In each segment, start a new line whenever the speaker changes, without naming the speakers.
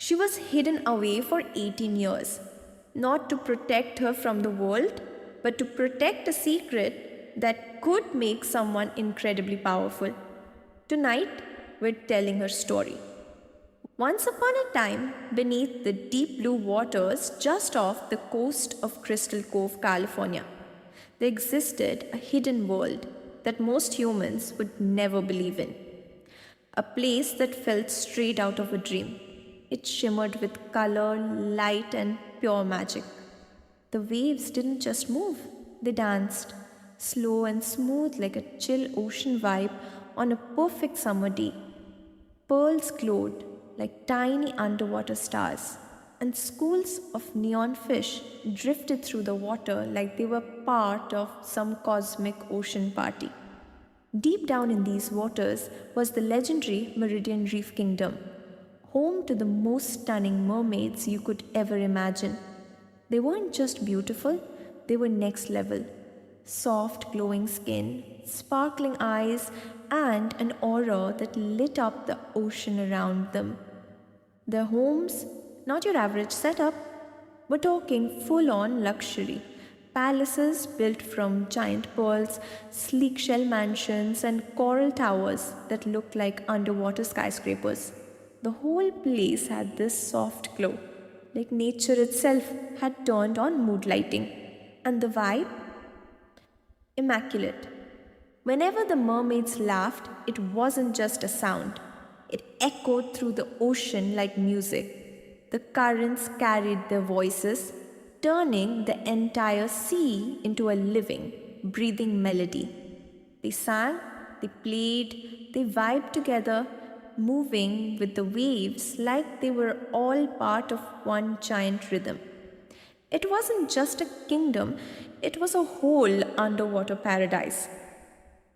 She was hidden away for 18 years, not to protect her from the world, but to protect a secret that could make someone incredibly powerful. Tonight, we're telling her story. Once upon a time, beneath the deep blue waters just off the coast of Crystal Cove, California, there existed a hidden world that most humans would never believe in. A place that felt straight out of a dream. It shimmered with color, light, and pure magic. The waves didn't just move, they danced, slow and smooth like a chill ocean vibe on a perfect summer day. Pearls glowed like tiny underwater stars, and schools of neon fish drifted through the water like they were part of some cosmic ocean party. Deep down in these waters was the legendary Meridian Reef Kingdom, home to the most stunning mermaids you could ever imagine. They weren't just beautiful, they were next level. Soft, glowing skin, sparkling eyes, and an aura that lit up the ocean around them. Their homes, not your average setup, we're talking full on luxury. Palaces built from giant pearls, sleek shell mansions, and coral towers that looked like underwater skyscrapers. The whole place had this soft glow, like nature itself had turned on mood lighting. And the vibe? Immaculate. Whenever the mermaids laughed, it wasn't just a sound, it echoed through the ocean like music. The currents carried their voices, turning the entire sea into a living, breathing melody. They sang, they played, they vibed together, moving with the waves like they were all part of one giant rhythm. It wasn't just a kingdom, it was a whole underwater paradise.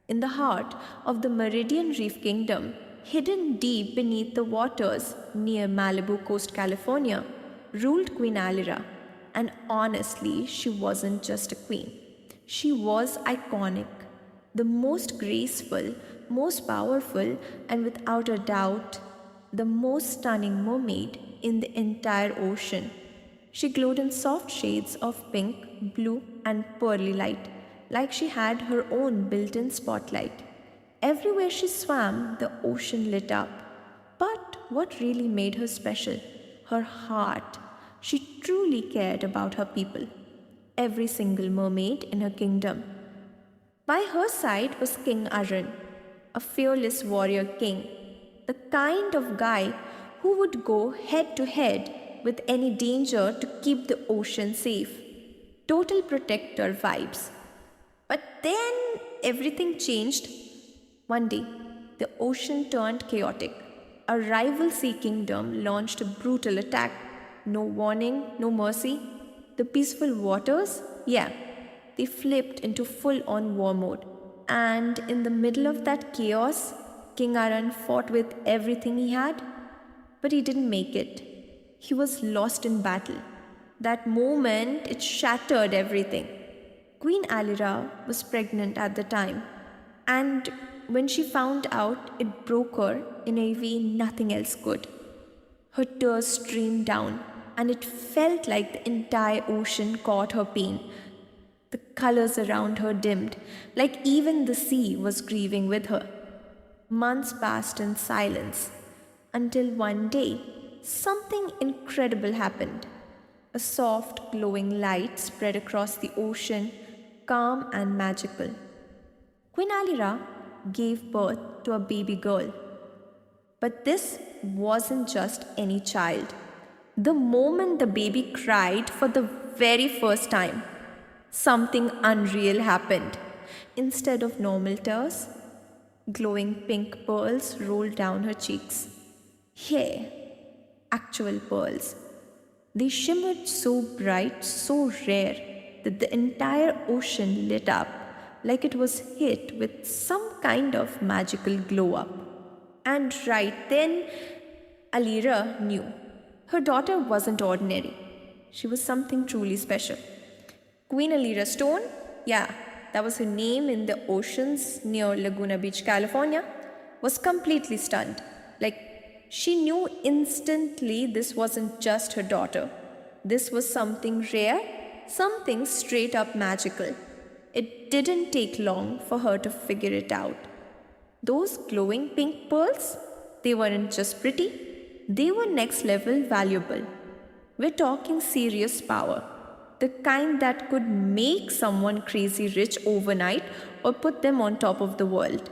In the heart of the Meridian Reef Kingdom, hidden deep beneath the waters near Malibu Coast, California, ruled Queen Alyra. And honestly, she wasn't just a queen. She was iconic, the most graceful, most powerful, and without a doubt, the most stunning mermaid in the entire ocean. She glowed in soft shades of pink, blue, and pearly light, like she had her own built in spotlight. Everywhere she swam, the ocean lit up. But what really made her special? Her heart. She truly cared about her people, every single mermaid in her kingdom. By her side was King Arun, a fearless warrior king, the kind of guy who would go head to head with any danger to keep the ocean safe. Total protector vibes. But then everything changed. One day, the ocean turned chaotic. A rival sea kingdom launched a brutal attack. No warning, no mercy. The peaceful waters, yeah, they flipped into full on war mode. And in the middle of that chaos, King Aran fought with everything he had, but he didn't make it. He was lost in battle. That moment, it shattered everything. Queen Alyra was pregnant at the time, and when she found out, it broke her in a way nothing else could. Her tears streamed down, and it felt like the entire ocean caught her pain. The colors around her dimmed, like even the sea was grieving with her. Months passed in silence, until one day, something incredible happened. A soft, glowing light spread across the ocean, calm and magical. Queen Alyra gave birth to a baby girl. But this wasn't just any child. The moment the baby cried for the very first time, something unreal happened. Instead of normal tears, glowing pink pearls rolled down her cheeks. Here, actual pearls. They shimmered so bright, so rare, that the entire ocean lit up like it was hit with some kind of magical glow up. And right then, Alira knew. Her daughter wasn't ordinary. She was something truly special. Queen Alyra Stone, yeah, that was her name in the oceans near Laguna Beach, California, was completely stunned. Like, She knew instantly this wasn't just her daughter. This was something rare, something straight up magical. It didn't take long for her to figure it out. Those glowing pink pearls, they weren't just pretty, they were next level valuable. We're talking serious power. The kind that could make someone crazy rich overnight or put them on top of the world.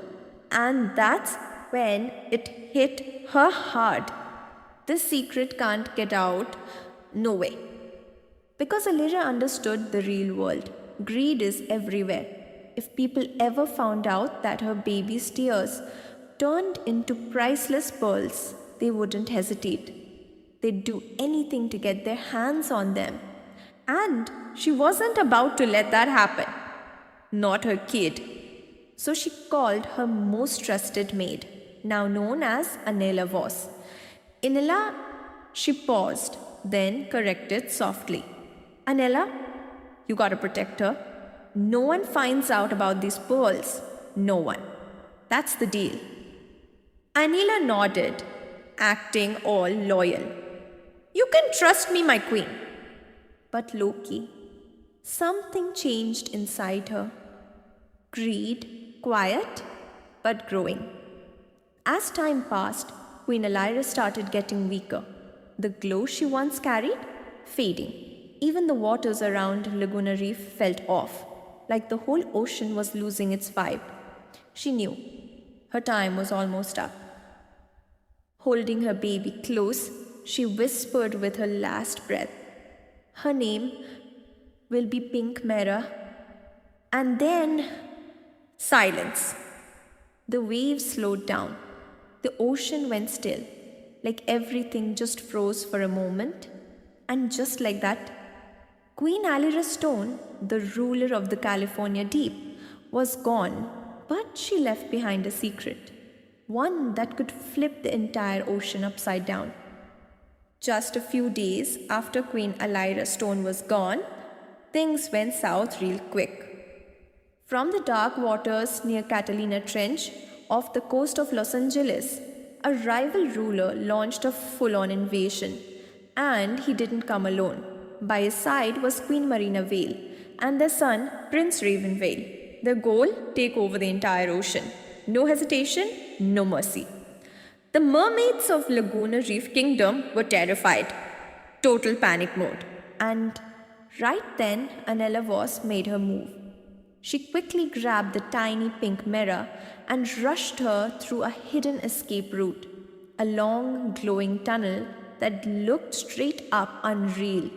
And that's when it hit her hard. This secret can't get out. No way. Because Alira understood the real world. Greed is everywhere. If people ever found out that her baby's tears turned into priceless pearls, they wouldn't hesitate. They'd do anything to get their hands on them. And she wasn't about to let that happen. Not her kid. So she called her most trusted maid, now known as Anella was. Anella, she paused, then corrected softly. Anella, you gotta protect her. No one finds out about these pearls. No one. That's the deal. Anila nodded, acting all loyal. You can trust me, my queen. But Loki, something changed inside her. Greed, quiet, but growing. As time passed, Queen Alyra started getting weaker. The glow she once carried, fading. Even the waters around Laguna Reef felt off, like the whole ocean was losing its vibe. She knew her time was almost up. Holding her baby close, she whispered with her last breath, her name will be Pink Merra. And then, silence. The waves slowed down. The ocean went still, like everything just froze for a moment. And just like that, Queen Alyra Stone, the ruler of the California Deep, was gone, but she left behind a secret. One that could flip the entire ocean upside down. Just a few days after Queen Alyra Stone was gone, things went south real quick. From the dark waters near Catalina Trench, off the coast of Los Angeles, a rival ruler launched a full-on invasion. And he didn't come alone. By his side was Queen Marina Vale and their son, Prince Raven Vale. Their goal? Take over the entire ocean. No hesitation, no mercy. The mermaids of Laguna Reef Kingdom were terrified. Total panic mode. And right then, Anella was made her move. She quickly grabbed the tiny Pink Merra and rushed her through a hidden escape route. A long, glowing tunnel that looked straight up unreal.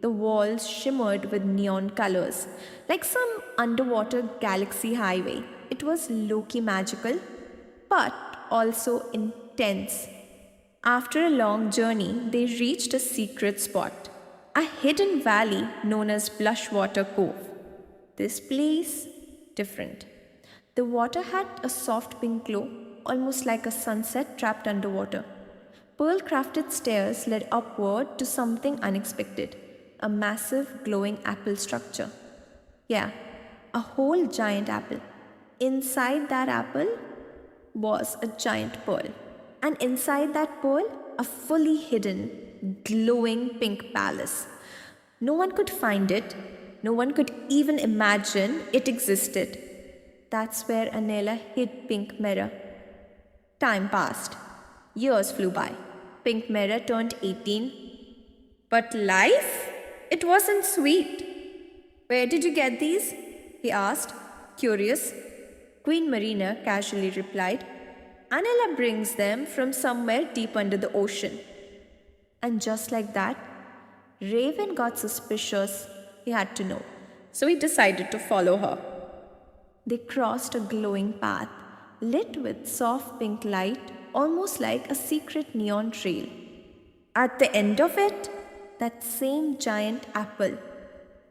The walls shimmered with neon colors, like some underwater galaxy highway. It was low-key magical, but also intense. After a long journey, they reached a secret spot, a hidden valley known as Blushwater Cove. This place, different. The water had a soft pink glow, almost like a sunset trapped underwater. Pearl-crafted stairs led upward to something unexpected, a massive glowing apple structure. Yeah, a whole giant apple. Inside that apple was a giant pearl. And inside that pearl, a fully hidden, glowing pink palace. No one could find it. No one could even imagine it existed. That's where Anella hid Pink Merra. Time passed. Years flew by. Pink Merra turned 18. But life? It wasn't sweet. Where did you get these? He asked, curious. Queen Marina casually replied, Anella brings them from somewhere deep under the ocean. And just like that, Raven got suspicious. He had to know. So he decided to follow her. They crossed a glowing path, lit with soft pink light, almost like a secret neon trail. At the end of it, that same giant apple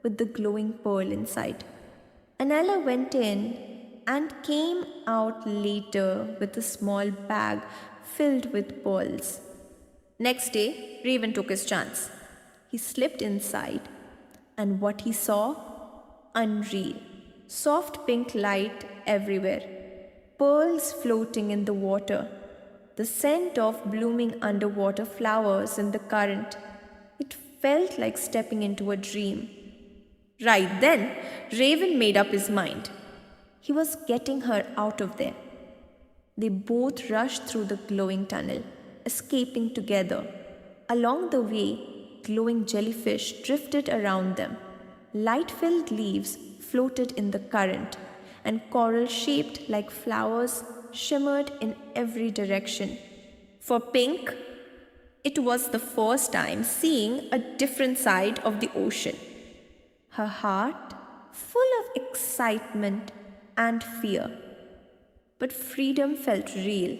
with the glowing pearl inside. Anella went in and came out later with a small bag filled with pearls. Next day, Raven took his chance. He slipped inside, and what he saw? Unreal. Soft pink light everywhere. Pearls floating in the water. The the scent of blooming underwater flowers in the current. It felt like stepping into a dream. Right then, Raven made up his mind. He was getting her out of there. They both rushed through the glowing tunnel, escaping together. Along the way, glowing jellyfish drifted around them. Light-filled leaves floated in the current, and coral shaped like flowers shimmered in every direction. For Pink, it was the first time seeing a different side of the ocean. Her heart full of excitement and fear. But freedom felt real.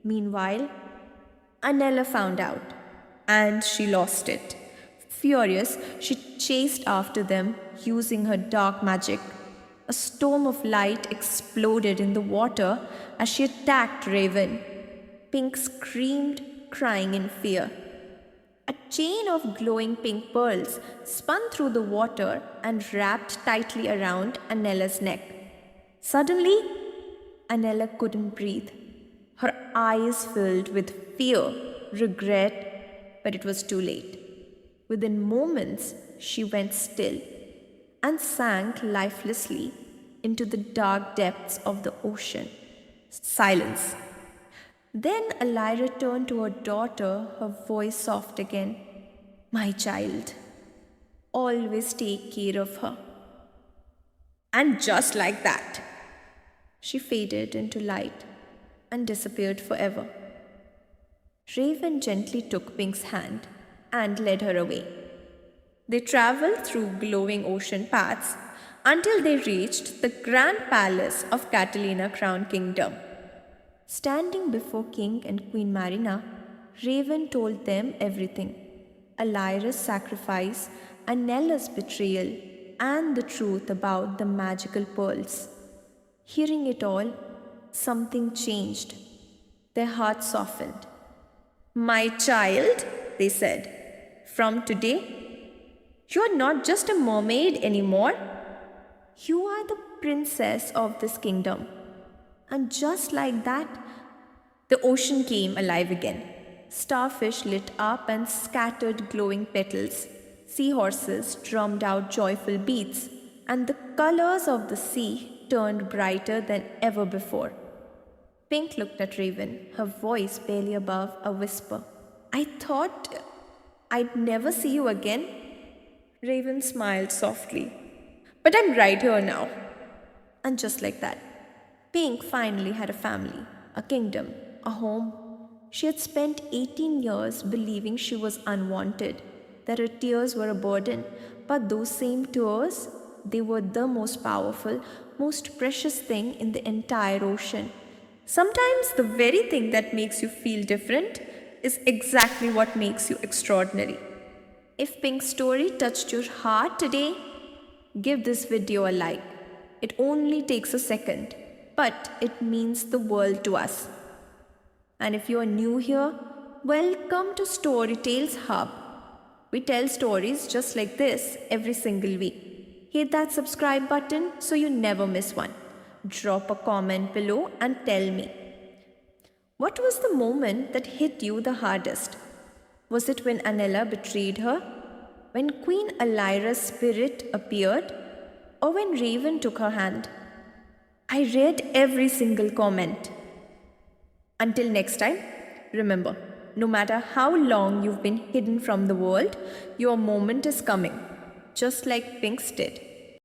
Meanwhile, Anella found out, and she lost it. Furious, she chased after them using her dark magic. A storm of light exploded in the water as she attacked Raven. Pink screamed, crying in fear. A chain of glowing pink pearls spun through the water and wrapped tightly around Anella's neck. Suddenly, Anella couldn't breathe. Her eyes filled with fear, regret, but it was too late. Within moments, she went still and sank lifelessly into the dark depths of the ocean. Silence. Then Alira turned to her daughter, her voice soft again. My child, always take care of her. And just like that, she faded into light and disappeared forever. Raven gently took Pink's hand and led her away. They traveled through glowing ocean paths until they reached the grand palace of Catalina Crown Kingdom. Standing before King and Queen Marina, Raven told them everything. Alira's sacrifice, Anella's betrayal, and the truth about the magical pearls. Hearing it all, something changed. Their hearts softened. My child, they said, from today, you are not just a mermaid anymore. You are the princess of this kingdom. And just like that, the ocean came alive again. Starfish lit up and scattered glowing petals. Seahorses drummed out joyful beats, and the colors of the sea turned brighter than ever before. Pink looked at Raven, her voice barely above a whisper. I thought I'd never see you again. Raven smiled softly. But I'm right here now. And just like that, Pink finally had a family, a kingdom, a home. She had spent 18 years believing she was unwanted, that her tears were a burden, but those same tears, they were the most powerful, most precious thing in the entire ocean. Sometimes the very thing that makes you feel different is exactly what makes you extraordinary. If Pink's story touched your heart today, give this video a like. It only takes a second, but it means the world to us. And if you are new here, welcome to Storytales Hub. We tell stories just like this every single week. Hit that subscribe button so you never miss one. Drop a comment below and tell me. What was the moment that hit you the hardest? Was it when Anella betrayed her? When Queen Alyra's spirit appeared? Or when Raven took her hand? I read every single comment. Until next time, remember, no matter how long you've been hidden from the world, your moment is coming, just like Pink's did.